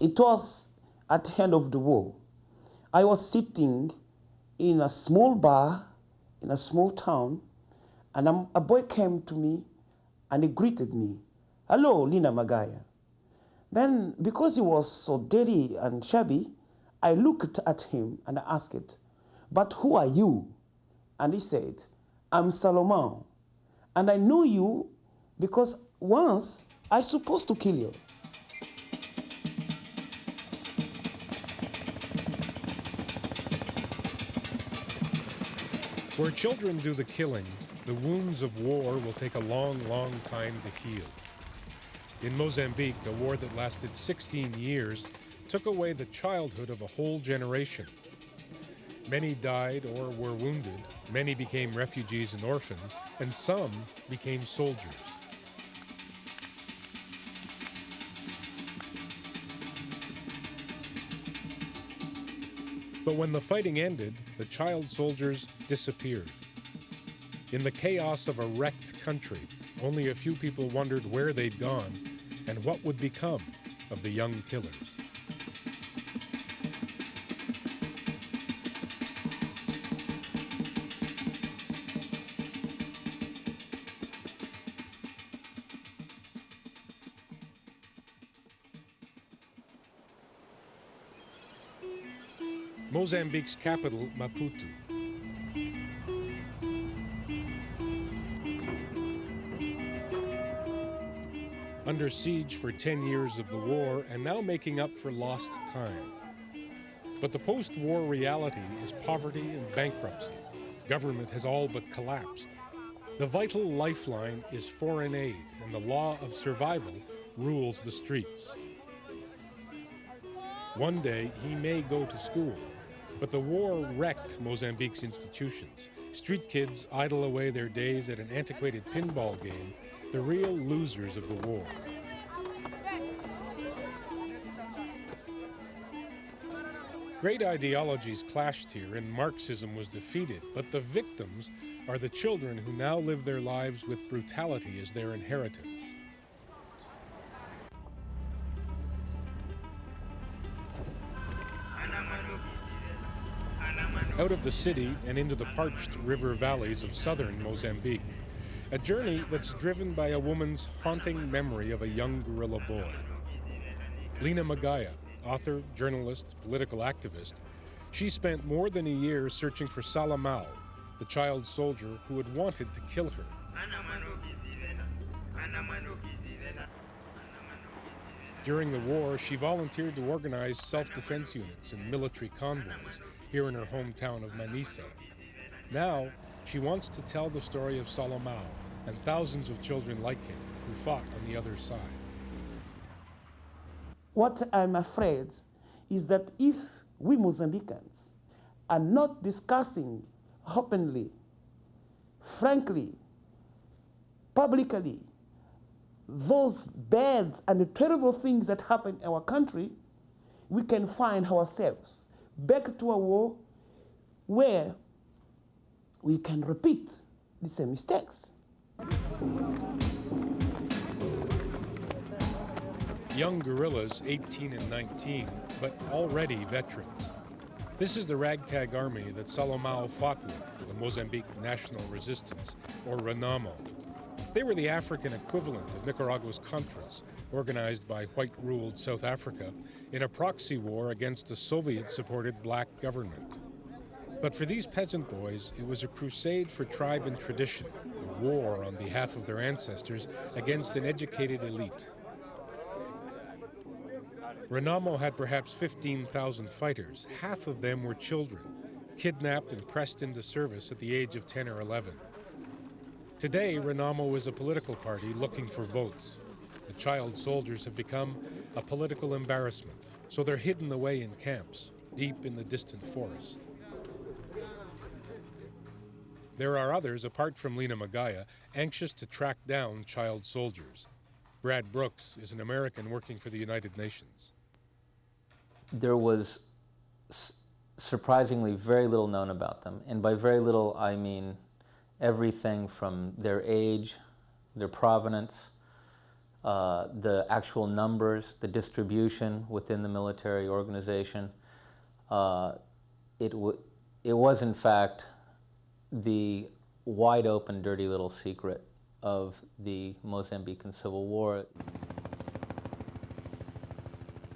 It was at the end of the war. I was sitting in a small bar in a small town, and a boy came to me and he greeted me. "Hello, Lina Magaia." Then, because he was so dirty and shabby, I looked at him and I asked, "But who are you?" And he said, "I'm Salamao. And I know you because once I supposed to kill you." Where children do the killing, the wounds of war will take a long, long time to heal. In Mozambique, a war that lasted 16 years took away the childhood of a whole generation. Many died or were wounded, many became refugees and orphans, and some became soldiers. But when the fighting ended, the child soldiers disappeared. In the chaos of a wrecked country, only a few people wondered where they'd gone and what would become of the young killers. Mozambique's capital, Maputo. Under siege for 10 years of the war and now making up for lost time. But the post-war reality is poverty and bankruptcy. Government has all but collapsed. The vital lifeline is foreign aid, and the law of survival rules the streets. One day he may go to school, but the war wrecked Mozambique's institutions. Street kids idle away their days at an antiquated pinball game, the real losers of the war. Great ideologies clashed here and Marxism was defeated, but the victims are the children who now live their lives with brutality as their inheritance. Out of the city and into the parched river valleys of southern Mozambique, a journey that's driven by a woman's haunting memory of a young guerrilla boy. Lina Magaia, author, journalist, political activist, she spent more than a year searching for Salamao, the child soldier who had wanted to kill her. During the war, she volunteered to organize self-defense units and military convoys here in her hometown of Manhiça. Now, she wants to tell the story of Salamao and thousands of children like him who fought on the other side. What I'm afraid is that if we Mozambicans are not discussing openly, frankly, publicly, those bad and terrible things that happen in our country, we can find ourselves back to a war where we can repeat the same mistakes. Young guerrillas, 18 and 19, but already veterans. This is the ragtag army that Salamao fought with, the Mozambique National Resistance, or Renamo. They were the African equivalent of Nicaragua's Contras, organized by white-ruled South Africa in a proxy war against a Soviet-supported black government. But for these peasant boys, it was a crusade for tribe and tradition, a war on behalf of their ancestors against an educated elite. Renamo had perhaps 15,000 fighters. Half of them were children, kidnapped and pressed into service at the age of 10 or 11. Today, Renamo is a political party looking for votes. The child soldiers have become a political embarrassment, so they're hidden away in camps, deep in the distant forest. There are others, apart from Lina Magaia, anxious to track down child soldiers. Brad Brooks is an American working for the United Nations. There was surprisingly very little known about them. And by very little, I mean everything from their age, their provenance, the actual numbers, the distribution within the military organization. It was in fact the wide open, dirty little secret of the Mozambican Civil War.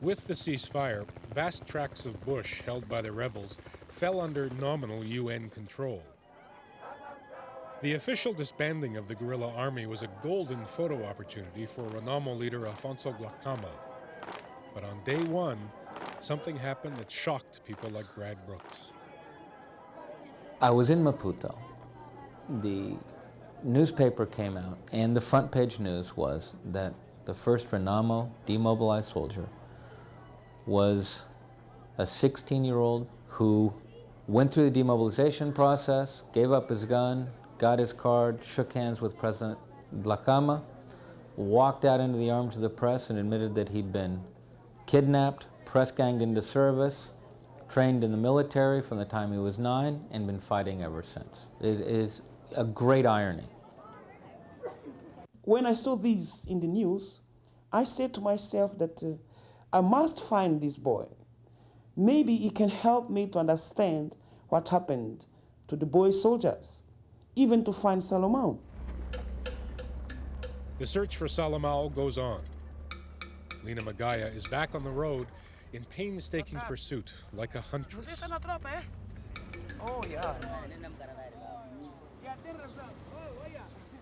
With the ceasefire, vast tracts of bush held by the rebels fell under nominal UN control. The official disbanding of the guerrilla army was a golden photo opportunity for Renamo leader Afonso Dhlakama. But on day one, something happened that shocked people like Brad Brooks. I was in Maputo. The newspaper came out, and the front page news was that the first Renamo demobilized soldier was a 16-year-old who went through the demobilization process, gave up his gun, got his card, shook hands with President Dhlakama, walked out into the arms of the press and admitted that he'd been kidnapped, press-ganged into service, trained in the military from the time he was 9, and been fighting ever since. It is a great irony. When I saw this in the news, I said to myself that I must find this boy. Maybe he can help me to understand what happened to the boy soldiers, even to find Salamao. The search for Salamao goes on. Lina Magaia is back on the road in painstaking pursuit, like a huntress. Oh, yeah.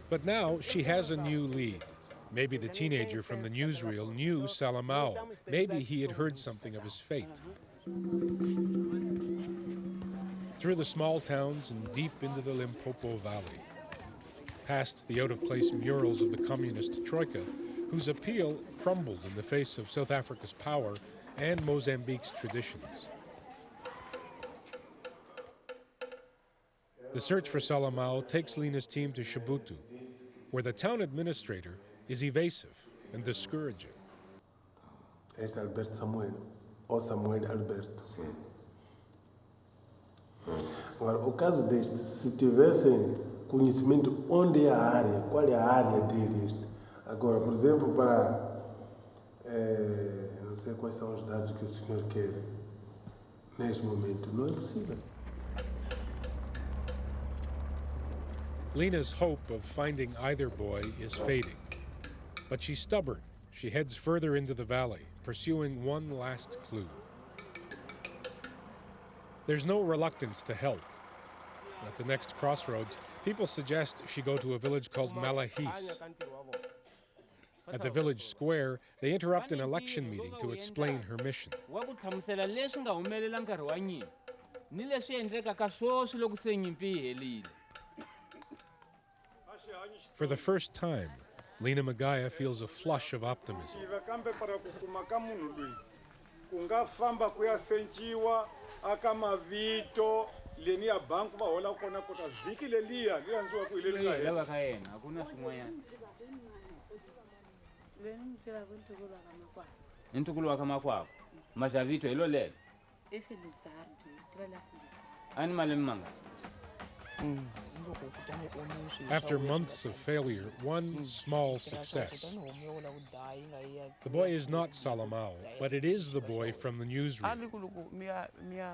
But now she has a new lead. Maybe the teenager from the newsreel knew Salamao. Maybe he had heard something of his fate. Through the small towns and deep into the Limpopo Valley, past the out-of-place murals of the communist troika, whose appeal crumbled in the face of South Africa's power and Mozambique's traditions. The search for Salamao takes Lina's team to Shibutu, where the town administrator is evasive and discouraging. Este Alberto Samuel, ou Samuel Alberto. Sim. Agora, o caso deste, se tivessem conhecimento onde é a área, qual é a área dele. Agora, por exemplo, para... não sei quais são os dados que o senhor quer neste momento. Não é possível. Lina's hope of finding either boy is fading. But she's stubborn. She heads further into the valley, pursuing one last clue. There's no reluctance to help. At the next crossroads, people suggest she go to a village called Manhiça. At the village square, they interrupt an election meeting to explain her mission. For the first time, Lina Magaia feels a flush of optimism. After months of failure, one small success. The boy is not Salamao, but it is the boy from the newsroom.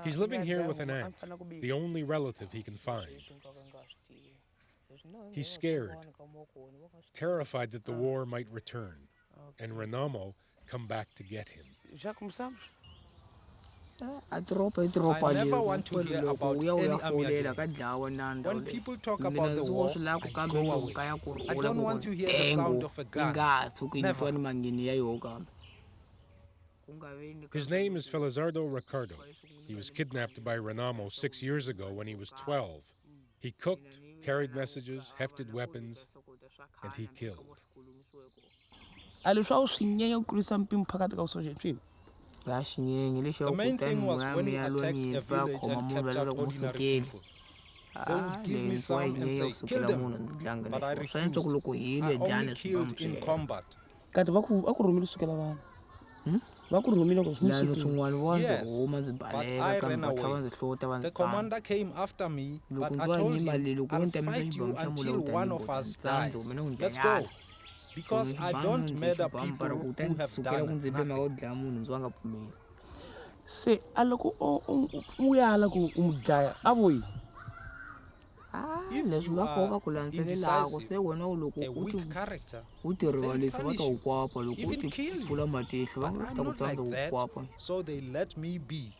He's living here with an aunt, the only relative he can find. He's scared, terrified that the war might return, and Renamo come back to get him. I never want to hear about any army again. When people talk about the war, I go away. I don't want to hear the sound of a gun. Never. His name is Felizardo Ricardo. He was kidnapped by Renamo 6 years ago when he was 12. He cooked, carried messages, hefted weapons, and he killed. The main thing was when we attacked a village and captured ordinary people. They would give me some and say, kill them. But I refused. I only killed in combat. Yes, but I ran away. The commander came after me, but I told him, I'll fight you until one of us dies. Let's go. because I don't murder people who have done nothing. Se aloko uyala ku umdlaya aboyi. If you are indecisive, a weak character, then punish you, even kill you. But I'm not like that, so they let me be.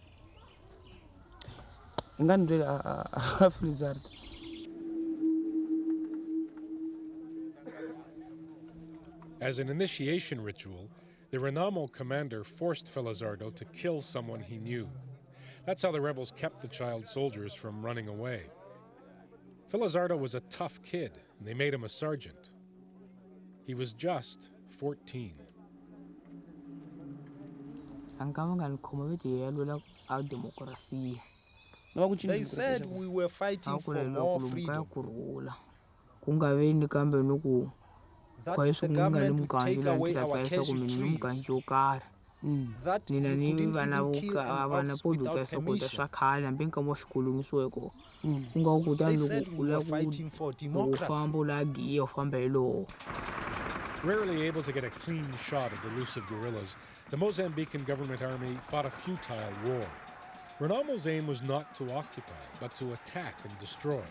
As an initiation ritual, the Renamo commander forced Felizardo to kill someone he knew. That's how the rebels kept the child soldiers from running away. Felizardo was a tough kid, and they made him a sergeant. He was just 14. They said we were fighting for more freedom. That the government would take away our casualties. That you couldn't even kill an ox without permission. They said we were fighting for democracy. Rarely able to get a clean shot at elusive guerrillas, the Mozambican government army fought a futile war. Renamo's aim was not to occupy, but to attack and destroy.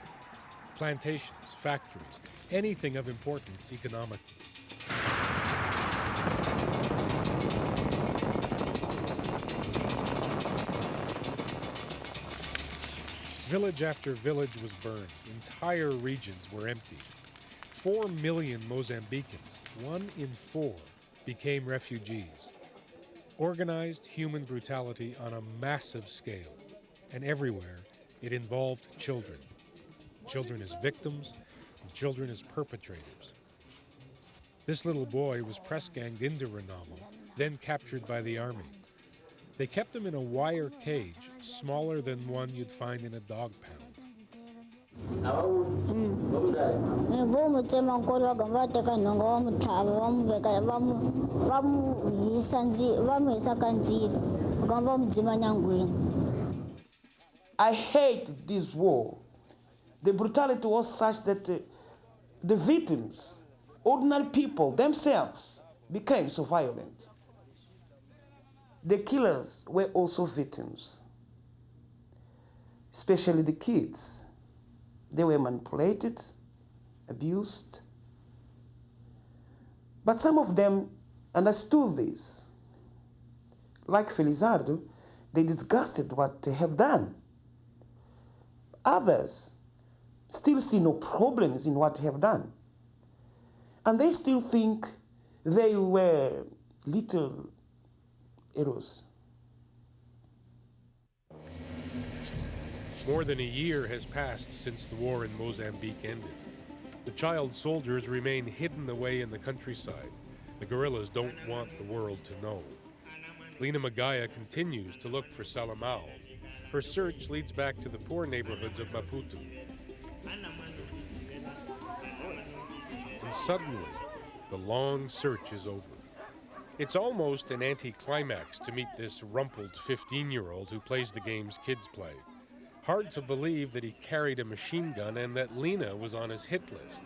Plantations, factories, anything of importance economically. Village after village was burned. Entire regions were emptied. 4 million Mozambicans, 1 in 4, became refugees. Organized human brutality on a massive scale. And everywhere, it involved children. Children as victims, and children as perpetrators. This little boy was press-ganged into Renamo, then captured by the army. They kept him in a wire cage, smaller than one you'd find in a dog pound. I hate this war. The brutality was such that the victims, ordinary people themselves, became so violent. The killers were also victims, especially the kids. They were manipulated, abused. But some of them understood this. Like Felizardo, they disgusted what they have done. Others still see no problems in what they have done. And they still think they were little heroes. More than a year has passed since the war in Mozambique ended. The child soldiers remain hidden away in the countryside. The guerrillas don't want the world to know. Lina Magaia continues to look for Salamao. Her search leads back to the poor neighborhoods of Maputo. And suddenly, the long search is over. It's almost an anticlimax to meet this rumpled 15-year-old who plays the games kids play. Hard to believe that he carried a machine gun and that Lina was on his hit list.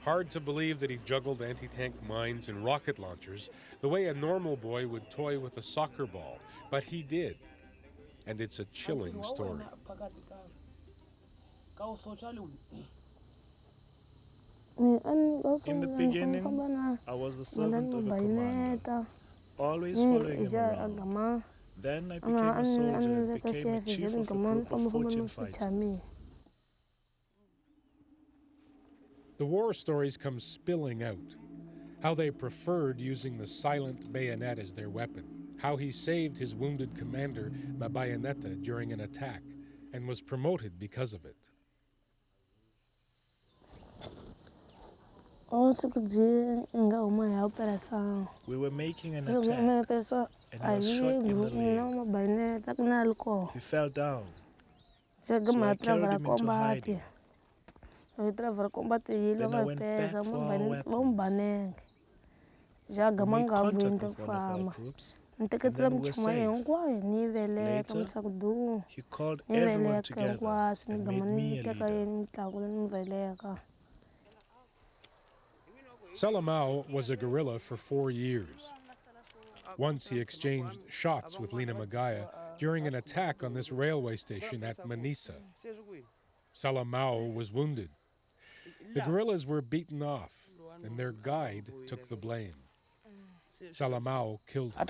Hard to believe that he juggled anti-tank mines and rocket launchers the way a normal boy would toy with a soccer ball, but he did. And it's a chilling story. In the beginning, I was the servant of a commander, always following him around. Then I became a soldier, became a chief of a group of fortune fighters. The war stories come spilling out. How they preferred using the silent bayonet as their weapon. How he saved his wounded commander, Mabayoneta, during an attack, and was promoted because of it. We were making an attack, and he was shot in the leg. He fell down, so I carried him into hiding. Then I went back for our weapons. We made contact with one of our troops, and then we were safe. Later, he called everyone together and made me a leader. Salamao was a guerrilla for 4 years. Once he exchanged shots with Lina Magaia during an attack on this railway station at Manhiça. Salamao was wounded. The guerrillas were beaten off, and their guide took the blame. Salamao killed him.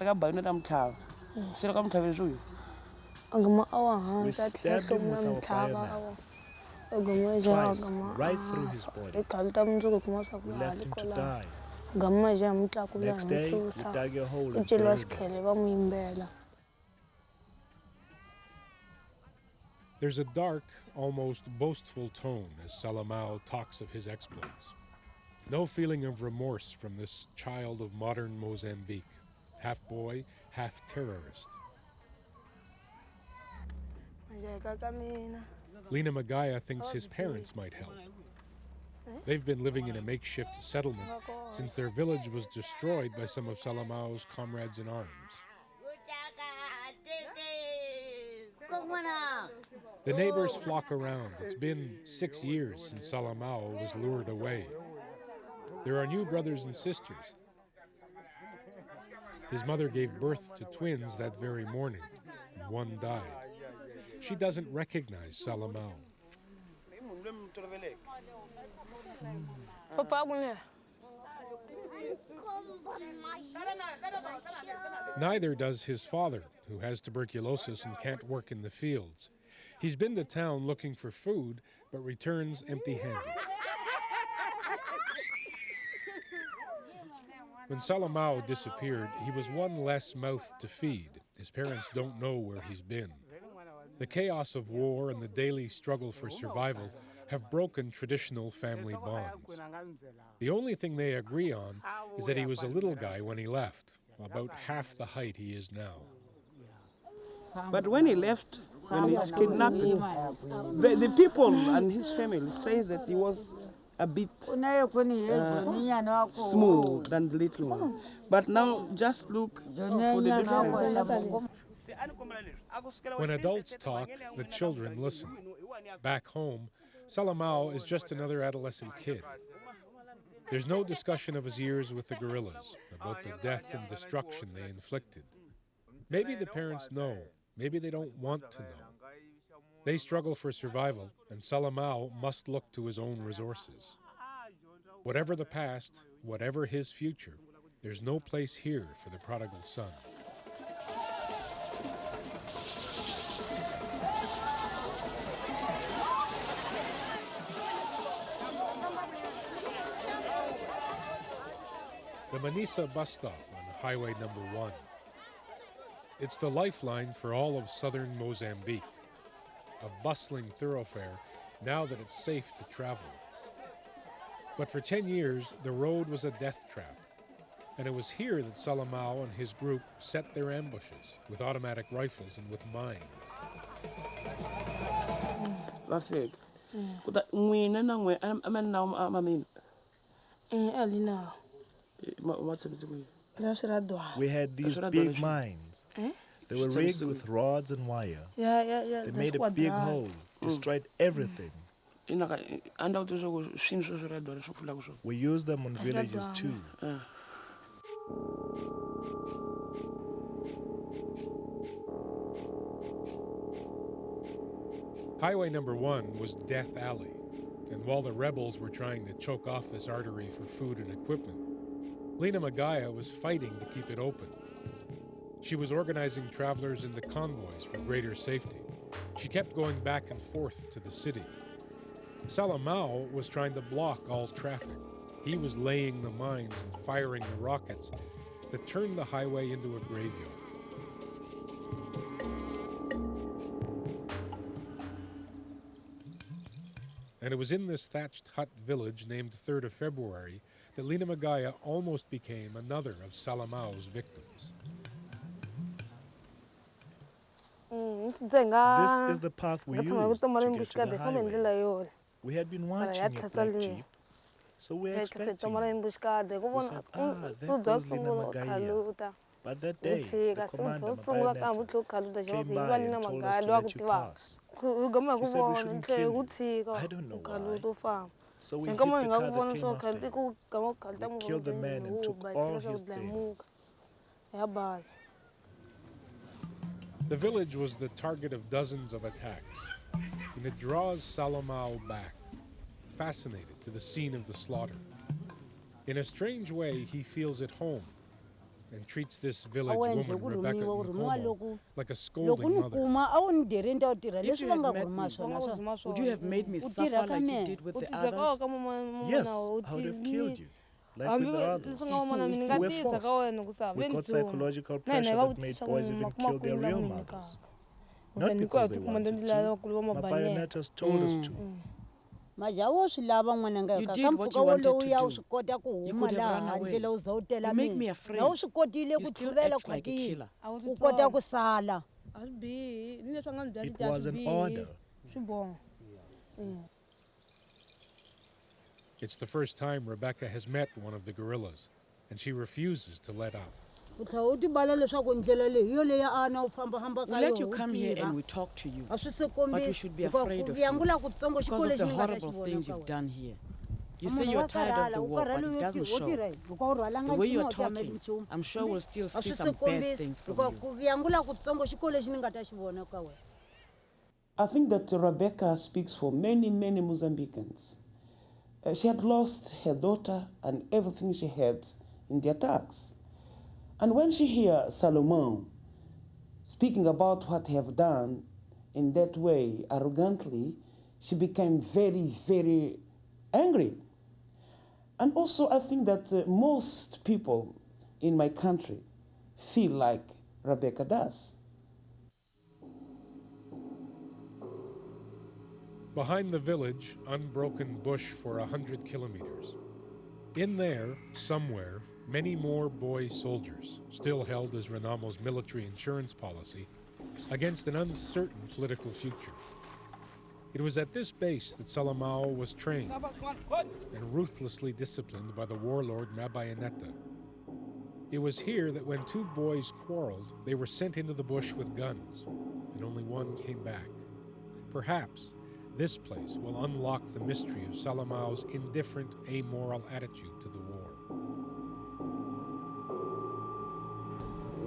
We stabbed him with our bayonets. Twice, right through his body. We left him to die. Next day, we dug a hole and buried him. There's a dark, almost boastful tone as Salamao talks of his exploits. No feeling of remorse from this child of modern Mozambique, half boy, half terrorist. Lina Magaia thinks his parents might help. They've been living in a makeshift settlement since their village was destroyed by some of Salamao's comrades in arms. The neighbors flock around. It's been 6 years since Salamao was lured away. There are new brothers and sisters. His mother gave birth to twins that very morning, and one died. She doesn't recognize Salamao. Neither does his father, who has tuberculosis and can't work in the fields. He's been to town looking for food, but returns empty-handed. When Salamao disappeared, he was one less mouth to feed. His parents don't know where he's been. The chaos of war and the daily struggle for survival have broken traditional family bonds. The only thing they agree on is that he was a little guy when he left, about half the height he is now. But when he left, when he was kidnapped, the people and his family says that he was a bit small than the little one. But now just look for the difference. When adults talk, the children listen. Back home, Salamao is just another adolescent kid. There's no discussion of his years with the guerrillas, about the death and destruction they inflicted. Maybe the parents know, maybe they don't want to know. They struggle for survival, and Salamao must look to his own resources. Whatever the past, whatever his future, there's no place here for the prodigal son. The Manhiça bus stop on Highway number 1. It's the lifeline for all of southern Mozambique, a bustling thoroughfare now that it's safe to travel. But for 10 years, the road was a death trap, and it was here that Salamao and his group set their ambushes with automatic rifles and with mines. We had these big mines. They were rigged with rods and wire. They made a big hole, destroyed everything. We use them on villages too. Highway number 1 was Death Alley, and while the rebels were trying to choke off this artery for food and equipment, Lina Magaia was fighting to keep it open. She was organizing travelers into convoys for greater safety. She kept going back and forth to the city. Salamao was trying to block all traffic. He was laying the mines and firing the rockets that turned the highway into a graveyard. And it was in this thatched hut village named 3rd of February that Lina Magaia almost became another of Salamao's victims. This is the path we used to get to the highway. We had been watching it like sheep, so we expected it. We said, there goes Lina Magaia. But that day, the commander came by and told us to let you pass. He said we shouldn't kill you. I don't know why. So we hit the car that came after him. We killed the man and took all his things. The village was the target of dozens of attacks, and it draws Salamao back, fascinated to the scene of the slaughter. In a strange way, he feels at home and treats this village woman, Rebecca Nkomo, like a scolding mother. If you had met me, would you have made me suffer like you did with the others? Yes, I would have killed you, like with the others. We're forced. We got psychological pressure that made boys even kill their real mothers. Not because they wanted to, but Bayonettas told us to. You did what you wanted to do. You could have run away. You make me afraid. You still act like a killer. It was an order. It's the first time Rebecca has met one of the guerrillas, and she refuses to let up. We'll let you come here and we talk to you, but we should be afraid of you because of the horrible things you've done here. You say you're tired of the war, but it doesn't show. The way you're talking, I'm sure we'll still see some bad things from you. I think that Rebecca speaks for many, many Mozambicans. She had lost her daughter and everything she had in the attacks. And when she hears Salamao speaking about what they have done in that way, arrogantly, she became very, very angry. And also, I think that most people in my country feel like Rebecca does. Behind the village, unbroken bush for 100 kilometers. In there, somewhere, many more boy soldiers, still held as Renamo's military insurance policy, against an uncertain political future. It was at this base that Salamao was trained and ruthlessly disciplined by the warlord Mabayonetta. It was here that when two boys quarreled, they were sent into the bush with guns, and only one came back. Perhaps this place will unlock the mystery of Salamao's indifferent, amoral attitude to the war.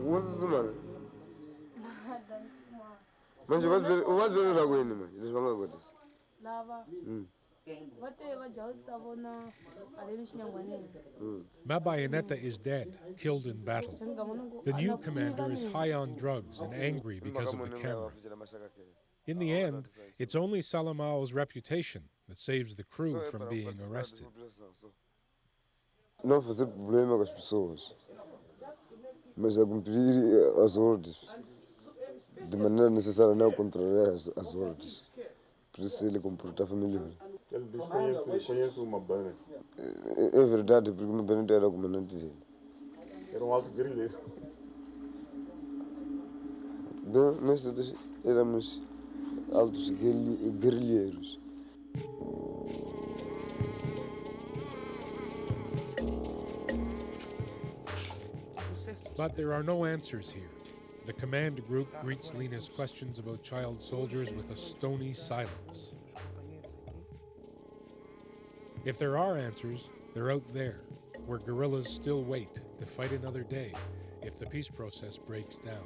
What's the matter? Manje wadzorera kweni manje leswanga kwetesa. Lava. Mabayonetta is dead, killed in battle. The new commander is high on drugs and angry because of the camera. In the end, it's only Salamao's reputation that saves the crew from being arrested. Não fazer problema com as pessoas, mas a cumprir as ordens de maneira necessária, não contrariar as ordens. Por isso ele comportava melhor. Ele conhece uma banda. É verdade, porque o meu parente era o comandante dele. Era alto guerrilheiro. Nós todos éramos altos guerrilheiros. But there are no answers here. The command group greets Lina's questions about child soldiers with a stony silence. If there are answers, they're out there, where guerrillas still wait to fight another day if the peace process breaks down.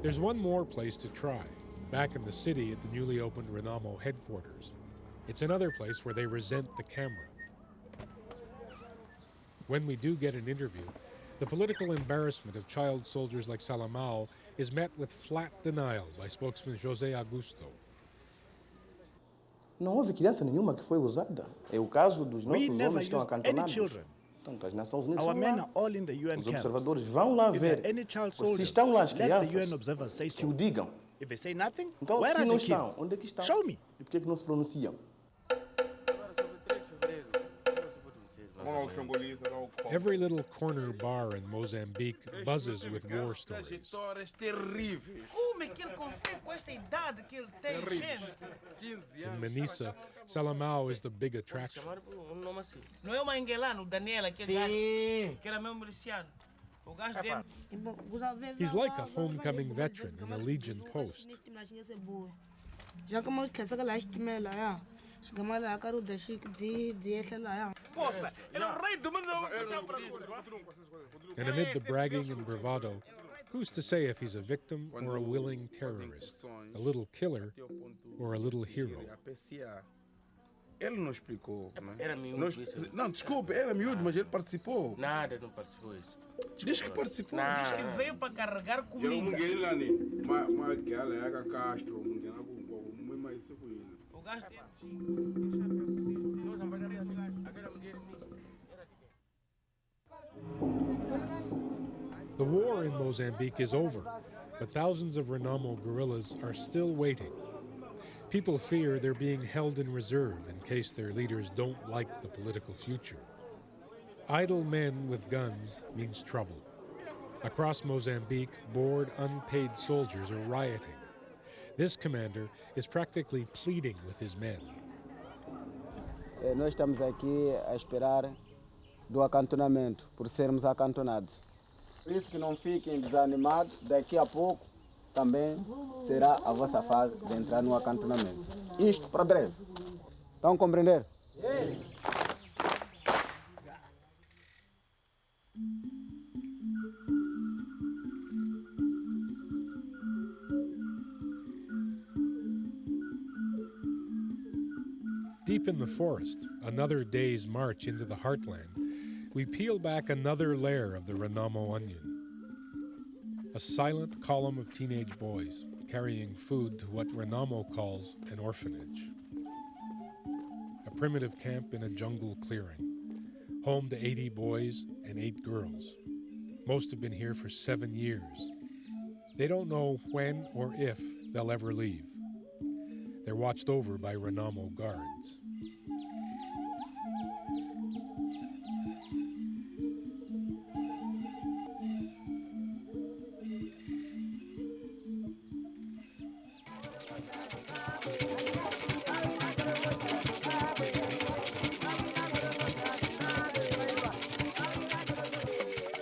There's one more place to try, back in the city at the newly opened Renamo headquarters. It's another place where they resent the camera. When we do get an interview, the political embarrassment of child soldiers like Salamao is met with flat denial by spokesman José Augusto. Não houve criança nenhuma que foi usada. É o caso dos nossos homens que estão acantonados. As Nações Unidas Our men are all in the UN Os observadores vão lá ver. Se estão lá as crianças, que o digam. If they say nothing, então, where se are não the estão, kids? onde é que estão? Show me. E por que não se pronunciam? Every little corner bar in Mozambique buzzes with war stories. In Manhiça, Salamao is the big attraction. He's like a homecoming veteran in a Legion post. And amid the bragging and bravado, who's to say if he's a victim or a willing terrorist, a little killer or a little hero? Ele não explicou. Era miúdo. Não, desculpe, era miúdo, mas ele participou. Nada, não participou isso. Diz que participou. Diz que veio para carregar comida. The war in Mozambique is over, but thousands of Renamo guerrillas are still waiting. People fear they're being held in reserve in case their leaders don't like the political future. Idle men with guns means trouble. Across Mozambique, bored, unpaid soldiers are rioting. This commander is practically pleading with his men. Nós estamos aqui a esperar do acantonamento, por sermos acantonados. Por isso que não fiquem desanimados, daqui a pouco também será a vossa fase de entrar no acantonamento. Isto para breve. Estão a compreender? Deep in the forest, another day's march into the heartland, we peel back another layer of the Renamo onion. A silent column of teenage boys carrying food to what Renamo calls an orphanage. A primitive camp in a jungle clearing, home to 80 boys and 8 girls. Most have been here for 7 years. They don't know when or if they'll ever leave. They're watched over by Renamo guards.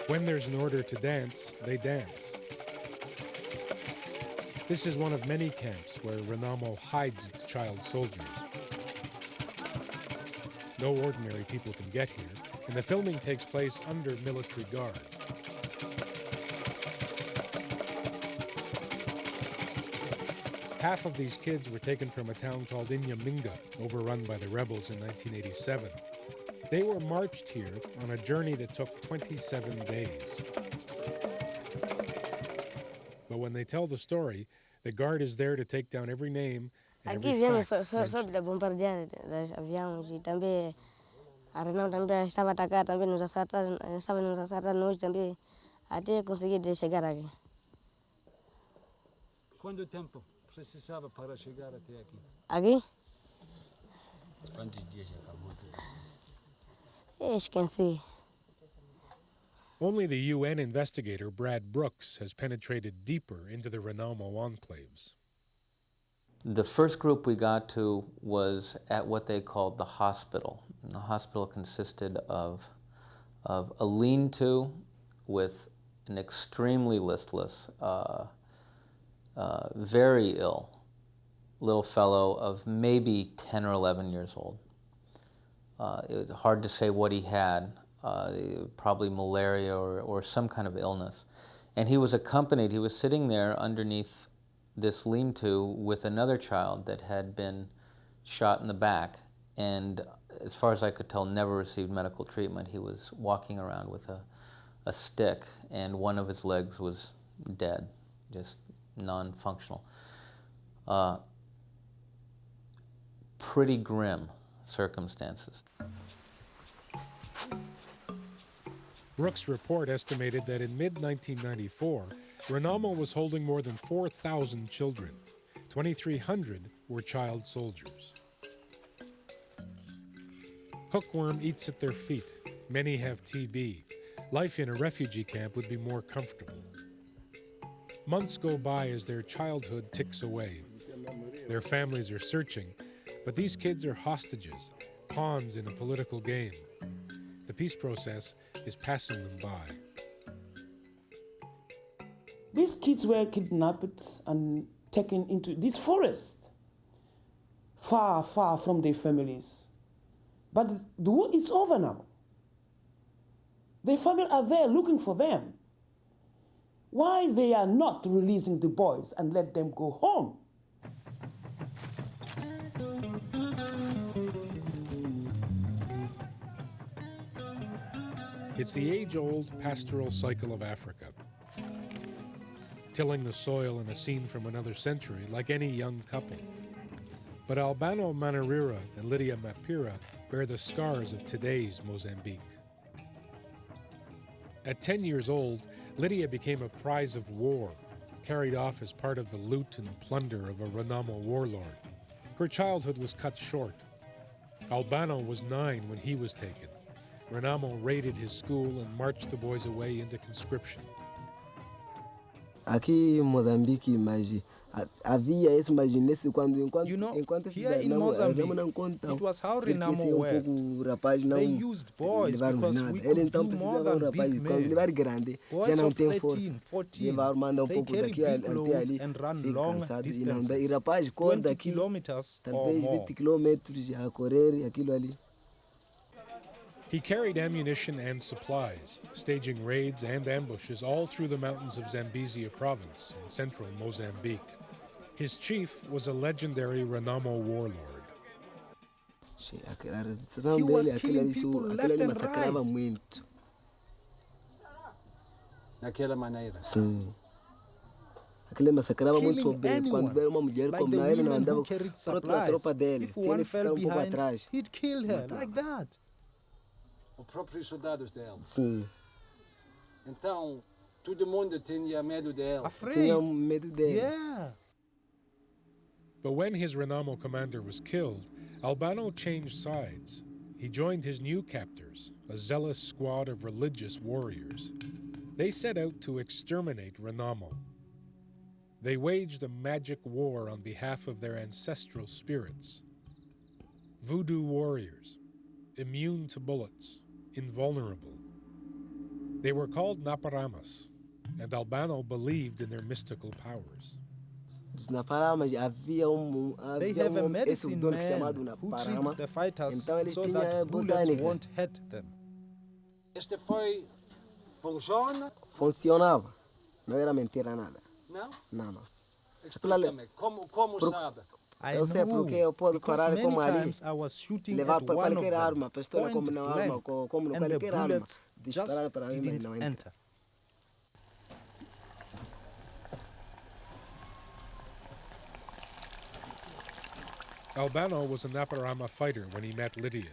When there's an order to dance, they dance. This is one of many camps where Renamo hides its child soldiers. No ordinary people can get here, and the filming takes place under military guard. Half of these kids were taken from a town called Inyaminga, overrun by the rebels in 1987. They were marched here on a journey that took 27 days. But when they tell the story, the guard is there to take down every name and Aqui every viemos fact só de bombardear dos aviões e também a Renamo também estava a atacar, também nos assaltar nós também, até conseguir chegar aqui. Quanto tempo precisava para chegar até aqui? Aqui? Quantos dias acabou? Esqueci. Only the UN investigator Brad Brooks has penetrated deeper into the Renamo enclaves. The first group we got to was at what they called the hospital. And the hospital consisted of a lean-to with an extremely listless, very ill little fellow of maybe 10 or 11 years old. It was hard to say what he had, probably malaria or some kind of illness. And he was accompanied, he was sitting there underneath this lean-to with another child that had been shot in the back, and as far as I could tell, never received medical treatment. He was walking around with a stick, and one of his legs was dead, just non-functional. Pretty grim circumstances. Brooks' report estimated that in mid-1994, Renamo was holding more than 4,000 children. 2,300 were child soldiers. Hookworm eats at their feet. Many have TB. Life in a refugee camp would be more comfortable. Months go by as their childhood ticks away. Their families are searching, but these kids are hostages, pawns in a political game. The peace process is passing them by. These kids were kidnapped and taken into this forest, far, far from their families. But the war is over now. Their family are there looking for them. Why they are not releasing the boys and let them go home? It's the age-old pastoral cycle of Africa. Tilling the soil in a scene from another century, like any young couple. But Albano Manarira and Lydia Mapira bear the scars of today's Mozambique. At 10 years old, Lydia became a prize of war, carried off as part of the loot and plunder of a Renamo warlord. Her childhood was cut short. Albano was 9 when he was taken. Renamo raided his school and marched the boys away into conscription. Aqui em Moçambique, mas havia esse, mas nesse enquanto here in Mozambique, it was how Renamo worked. They used boys because we could do more than big men. Boys of 13, 14, they carry big loads and run long distances, 20 kilometers or more. He carried ammunition and supplies, staging raids and ambushes all through the mountains of Zambezia province in central Mozambique. His chief was a legendary Renamo warlord. He was killing people left and right. Daquela maneira. Sim. Aquele massacrava muito sobre quando era uma mulher como na ele não andava para a tropa dele. If one fell behind, he'd kill her like that. Os próprios soldados dela. Sim. Então, todo mundo tinha medo dela. Afraid. Tinha medo dele. Yeah. But when his Renamo commander was killed, Albano changed sides. He joined his new captors, a zealous squad of religious warriors. They set out to exterminate Renamo. They waged a magic war on behalf of their ancestral spirits. Voodoo warriors, immune to bullets, invulnerable. They were called Naparamas, and Albano believed in their mystical powers. They have a medicine man who treats the fighters so that bullets won't hit them. Este foi funciona? Funcionava. Não era mentira nada. Não? Não. Explica-me, como sabe? Eu sei porque eu posso parar como ali, levar para one qualquer arma, pistola como não arma, como não qualquer arma, disparar para mim, mas não entra. Albano was a Naparama fighter when he met Lydia.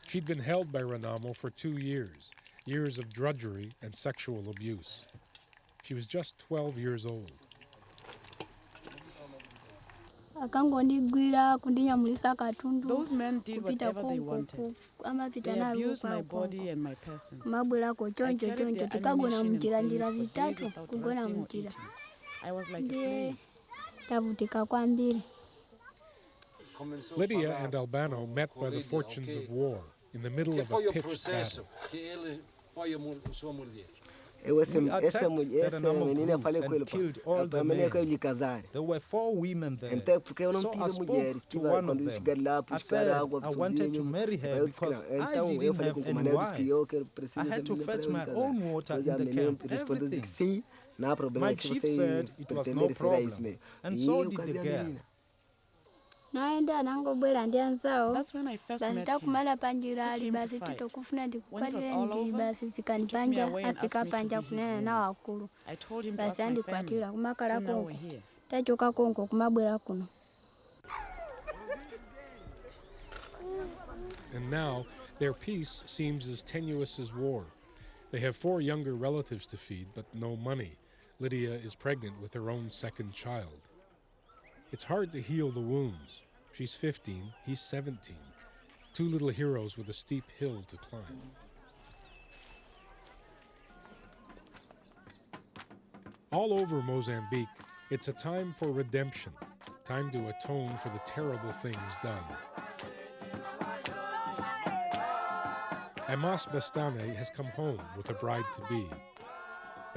She'd been held by Renamo for 2 years, years of drudgery and sexual abuse. She was just 12 years old. Those men did whatever they wanted. They abused my body and my person. I carried their ammunition and things for days without resting or eating. I was like a slave. Lydia and Albano met by the fortunes of war in the middle of a pitched battle. Essa menina falei com ele, There were 4 women there. Então, porque eu não So I tive spoke mulheres, to one of quando them. chegar lá, I buscar said água, I wanted to marry her because I didn't have any wife. I had to fetch my own water in the camp, everything. My chief said it was no problem, and so did the girl. naenda nangobwera ndi anzawo That's when I first met him. takumala panjira ali He came basi to fight. titokufuna When it was ndikukwatire all ndi over, basi fikani he took me panja away and afika asked me to panja be his kunena woman. na wakulu I told him to basi ask my andikwatira family. kumakala So now konko we're here. tachoka konko kumabwera kuno. And now, their peace seems as tenuous as war. They have 4 younger relatives to feed, but no money. Lydia is pregnant with her own second child. It's hard to heal the wounds. She's 15, he's 17. 2 little heroes with a steep hill to climb. All over Mozambique, it's a time for redemption, time to atone for the terrible things done. Amos Bastane has come home with a bride-to-be.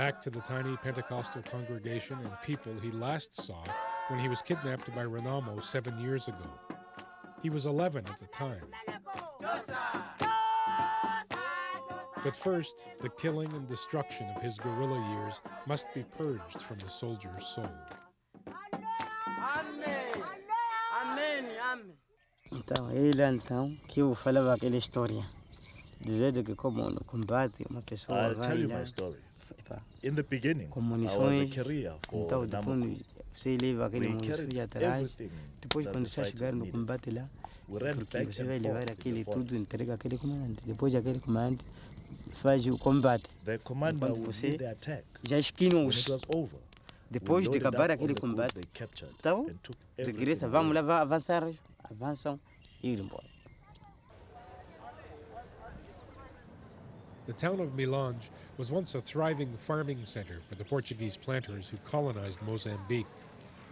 back to the tiny Pentecostal congregation and people he last saw when he was kidnapped by Renamo 7 years ago. He was 11 at the time. But first, the killing and destruction of his guerrilla years must be purged from the soldier's soul. Então, então, que eu falava aquela história, dizendo que como no combate uma pessoa I'll tell you my story. In the beginning, I was a carrier for Renamo. Você leva aquele We munição carried atrás, everything depois that quando the você chegar fighters no needed. combate lá, We ran porque back você and vai forth levar in aquele the tudo, forest. entrega aquele comandante. Depois aquele comandante faz o combate. The commander Enquanto would você lead the attack. já When esquinou-se. it was over, Depois we de loaded acabar up aquele all the goods combate, they captured então, and took regressa, everything vamos away. lá avançar, avançam e ir embora. The town of Milange was once a thriving farming center for the Portuguese planters who colonized Mozambique.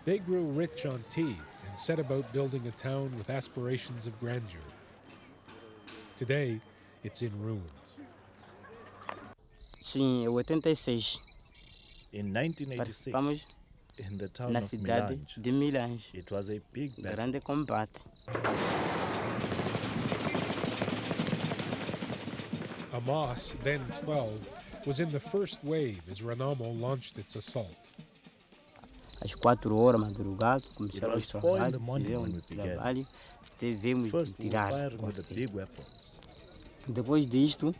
They grew rich on tea and set about building a town with aspirations of grandeur. Today, it's in ruins. Sim, 86. In 1986, in the town na of cidade Milange, de Milange, it was a big battle. grande combate. Amos, then 12, was in the first wave as Renamo launched its assault. Às 4 horas, madrugada, It começaram was os 4 in the trabalhos, morning when we fizemos began. trabalho, devemos First, we were tirar. firing with the big weapons. Depois disto, When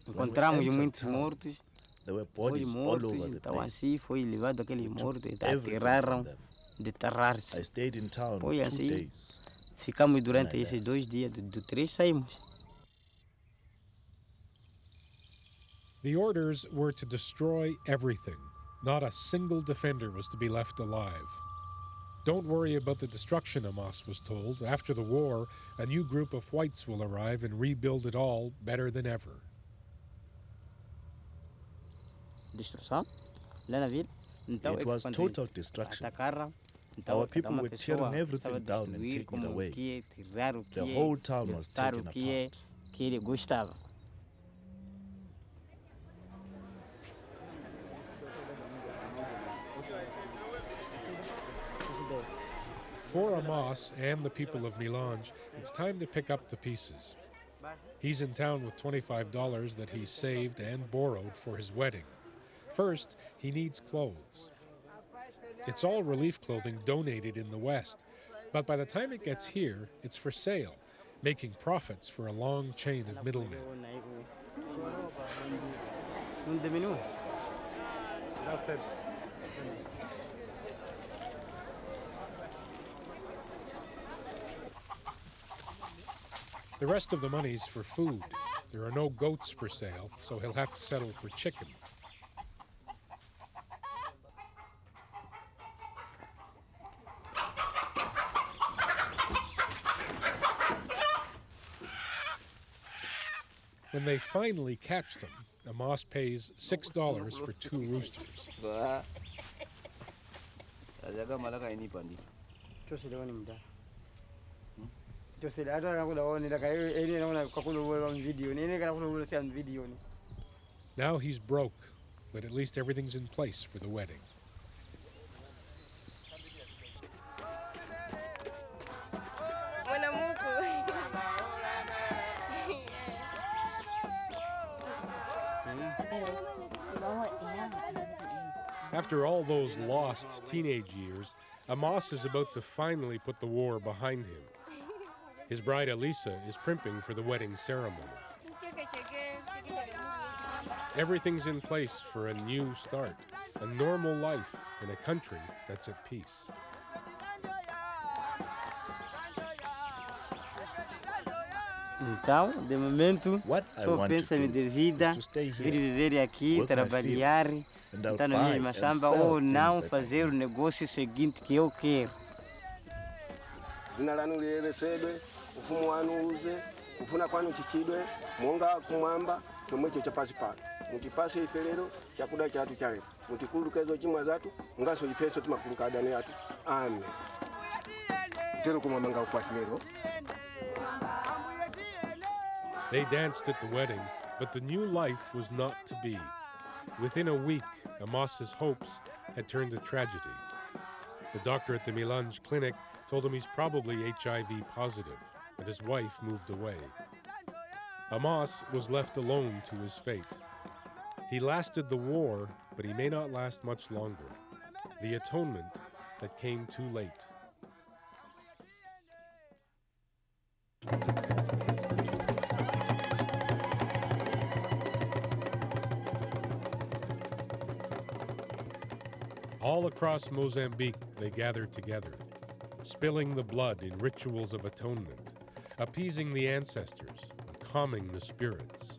we encontramos entered muitos town, mortos, there were foi bodies all mortos, over the então place. assim foi levado aqueles We took mortos, everything atiraram from them. de terrar-se. I stayed in town Foi 2 assim, days. ficamos durante I esses left. 2 dias, do 3 saímos. The orders were to destroy everything. Not a single defender was to be left alive. Don't worry about the destruction, Amos was told. After the war, a new group of whites will arrive and rebuild it all better than ever. Destruição, lá na vila. Então, It was quando total destruction. atacaram, então Our people cada uma were tearing pessoa everything estava a down and destruir taking it como away. o que é, tirar o que The é, whole town was levar o taken que é, apart. que ele gostava. For Amos and the people of Milange, it's time to pick up the pieces. He's in town with $25 that he saved and borrowed for his wedding. First, he needs clothes. It's all relief clothing donated in the West, but by the time it gets here, it's for sale, making profits for a long chain of middlemen. The rest of the money's for food. There are no goats for sale, so he'll have to settle for chicken. When they finally catch them, Amos pays $6 for 2 roosters. Now he's broke, but at least everything's in place for the wedding. After all those lost teenage years, Amos is about to finally put the war behind him. His bride Elisa is primping for the wedding ceremony. Everything's in place for a new start, a normal life in a country that's at peace. Então, de momento, só pensa-me de vida, vir viver aqui, trabalhar, estar na mesma samba ou não fazer o negócio seguinte que eu quero. Dzina lanu liyeretsedwe, ufumu wanu uze, kufuna kwanu chichidwe, monga kumwamba chomwe icho chapasi pano. Mutipase ife lero chakudya chathu cha lero. Mutikhululuke zochimwa zathu, ngaso ifenso timakhululuka adani athu. Amen. Tero kumwamba ngaukwati lero. They danced at the wedding, but the new life was not to be. Within a week, Amos's hopes had turned to tragedy. The doctor at the Milange clinic told him he's probably HIV positive, and his wife moved away. Amos was left alone to his fate. He lasted the war, but he may not last much longer. The atonement that came too late. All across Mozambique, they gathered together, spilling the blood in rituals of atonement, appeasing the ancestors, and calming the spirits.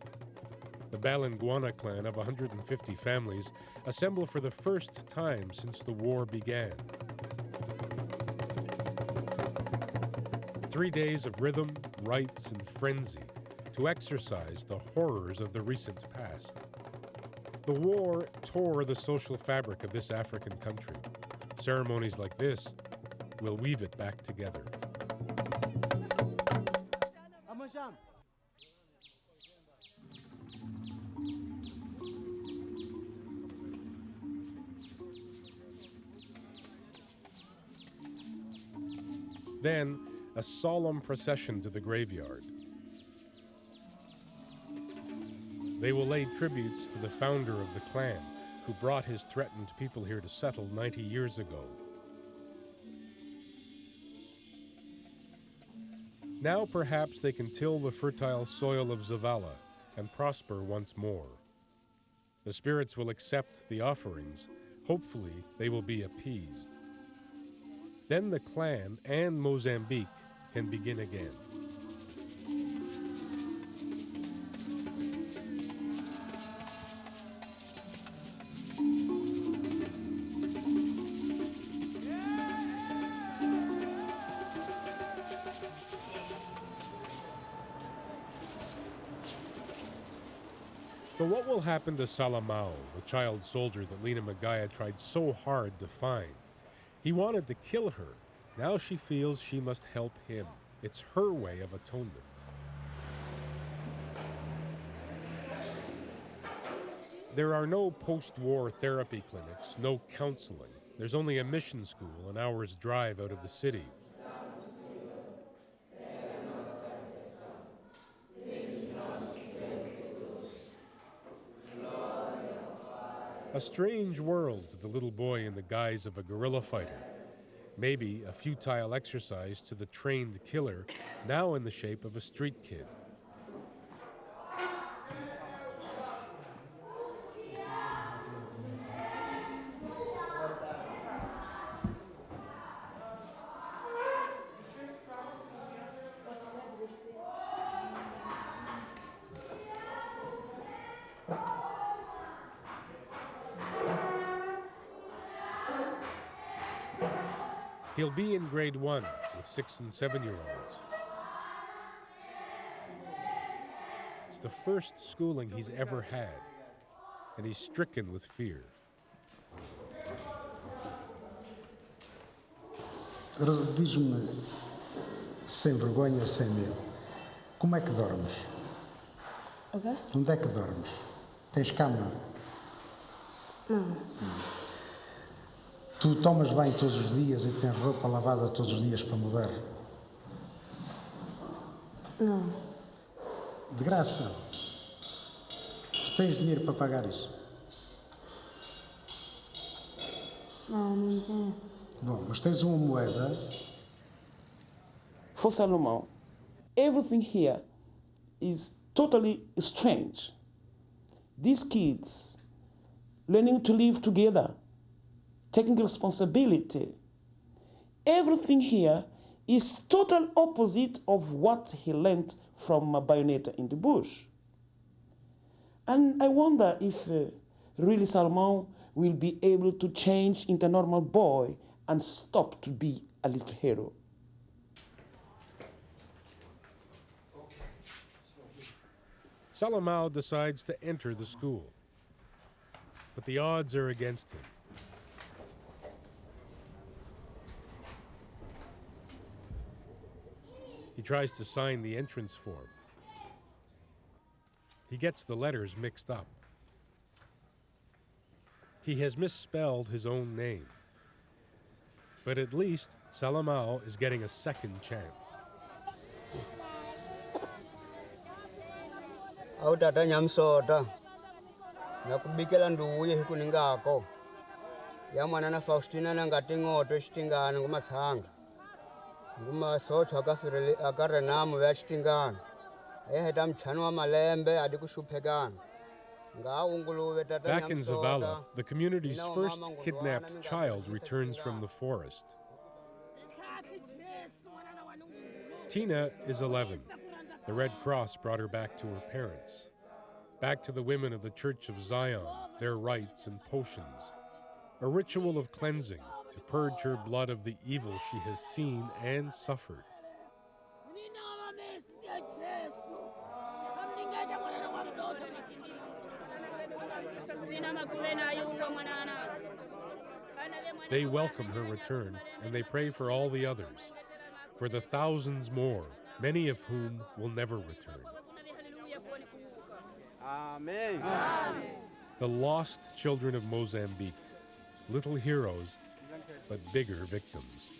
The Balinguana clan of 150 families assemble for the first time since the war began. 3 days of rhythm, rites, and frenzy to exorcise the horrors of the recent past. The war tore the social fabric of this African country. Ceremonies like this will weave it back together. Then, a solemn procession to the graveyard. They will lay tributes to the founder of the clan, who brought his threatened people here to settle 90 years ago. Now perhaps they can till the fertile soil of Zavala and prosper once more. The spirits will accept the offerings. Hopefully, they will be appeased. Then the clan and Mozambique can begin again. But what will happen to Salamao, the child soldier that Lina Magaia tried so hard to find? He wanted to kill her. Now she feels she must help him. It's her way of atonement. There are no post-war therapy clinics, no counseling. There's only a mission school an hour's drive out of the city. A strange world to the little boy in the guise of a guerrilla fighter. Maybe a futile exercise to the trained killer, now in the shape of a street kid. He'll be in grade 1 with 6 and 7-year-olds. It's the first schooling he's ever had, and he's stricken with fear. Diz-me, sem vergonha, sem medo, como é que dormes? Okay. Onde é que dormes? Tens cama? Não. Tu tomas banho todos os dias e tens roupa lavada todos os dias para mudar? Não. De graça? Tu tens dinheiro para pagar isso? Não, não tenho. Bom, mas tens uma moeda. For Salamao, everything here is totally strange. These kids learning to live together, taking responsibility. Everything here is total opposite of what he learned from a bayonet in the bush. And I wonder if really Salamao will be able to change into a normal boy and stop to be a little hero. Salamao decides to enter the school, but the odds are against him. He tries to sign the entrance form. He gets the letters mixed up. He has misspelled his own name. But at least Salamao is getting a second chance. Autata nyamsota nakubikela nduye hikuningako yamwana na Faustina nangatingoto xitingana ngumatsanga ngumasotho aka Renamo ya xitingana eheta mchano wa malembe adi kushuphekana. Back in Zavala, the community's first kidnapped child returns from the forest. Tina is 11. The Red Cross brought her back to her parents, back to the women of the Church of Zion, their rites and potions, a ritual of cleansing to purge her blood of the evil she has seen and suffered. They welcome her return, and they pray for all the others, for the thousands more, many of whom will never return. Amen. The lost children of Mozambique, little heroes, but bigger victims.